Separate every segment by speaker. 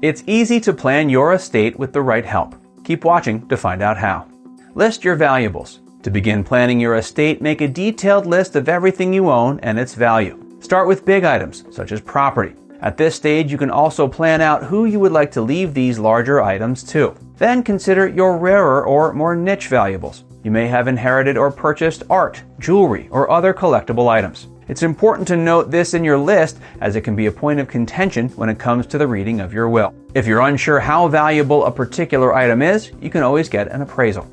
Speaker 1: It's easy to plan your estate with the right help. Keep watching to find out how. List your valuables. To begin planning your estate, make a detailed list of everything you own and its value. Start with big items, such as property. At this stage, you can also plan out who you would like to leave these larger items to. Then consider your rarer or more niche valuables. You may have inherited or purchased art, jewelry, or other collectible items. It's important to note this in your list, as it can be a point of contention when it comes to the reading of your will. If you're unsure how valuable a particular item is, you can always get an appraisal.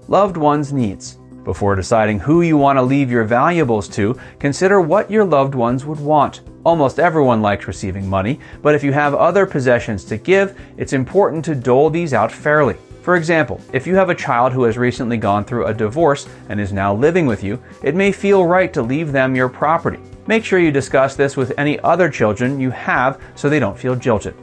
Speaker 1: Loved ones' needs. Before deciding who you want to leave your valuables to, consider what your loved ones would want. Almost everyone likes receiving money, but if you have other possessions to give, it's important to dole these out fairly. For example, if you have a child who has recently gone through a divorce and is now living with you, it may feel right to leave them your property. Make sure you discuss this with any other children you have so they don't feel jilted.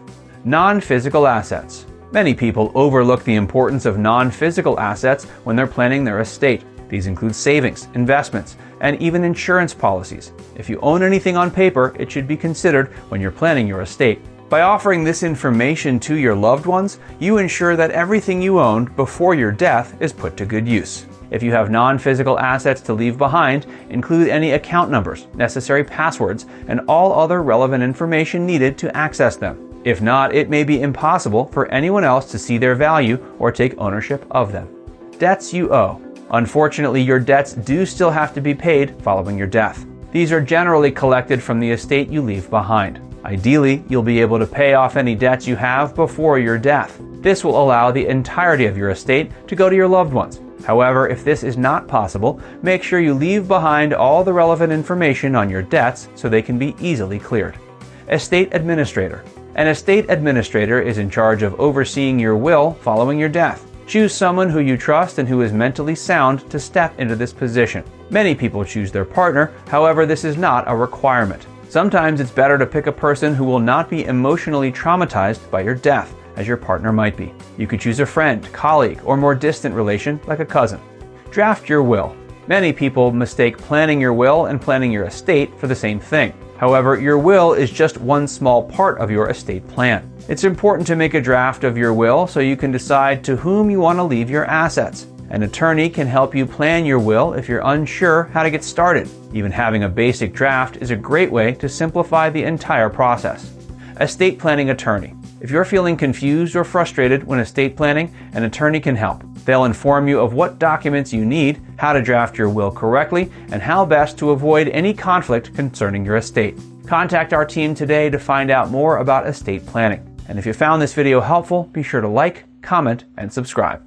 Speaker 1: Non-physical assets. Many people overlook the importance of non-physical assets when they're planning their estate. These include savings, investments, and even insurance policies. If you own anything on paper, it should be considered when you're planning your estate. By offering this information to your loved ones, you ensure that everything you owned before your death is put to good use. If you have non-physical assets to leave behind, include any account numbers, necessary passwords, and all other relevant information needed to access them. If not, it may be impossible for anyone else to see their value or take ownership of them. Debts you owe. Unfortunately, your debts do still have to be paid following your death. These are generally collected from the estate you leave behind. Ideally, you'll be able to pay off any debts you have before your death. This will allow the entirety of your estate to go to your loved ones. However, if this is not possible, make sure you leave behind all the relevant information on your debts so they can be easily cleared. Estate administrator. An estate administrator is in charge of overseeing your will following your death. Choose someone who you trust and who is mentally sound to step into this position. Many people choose their partner, however, this is not a requirement. Sometimes it's better to pick a person who will not be emotionally traumatized by your death, as your partner might be. You could choose a friend, colleague, or more distant relation like a cousin. Draft your will. Many people mistake planning your will and planning your estate for the same thing. However, your will is just one small part of your estate plan. It's important to make a draft of your will so you can decide to whom you want to leave your assets. An attorney can help you plan your will if you're unsure how to get started. Even having a basic draft is a great way to simplify the entire process. Estate planning attorney. If you're feeling confused or frustrated when estate planning, an attorney can help. They'll inform you of what documents you need, how to draft your will correctly, and how best to avoid any conflict concerning your estate. Contact our team today to find out more about estate planning. And if you found this video helpful, be sure to like, comment, and subscribe.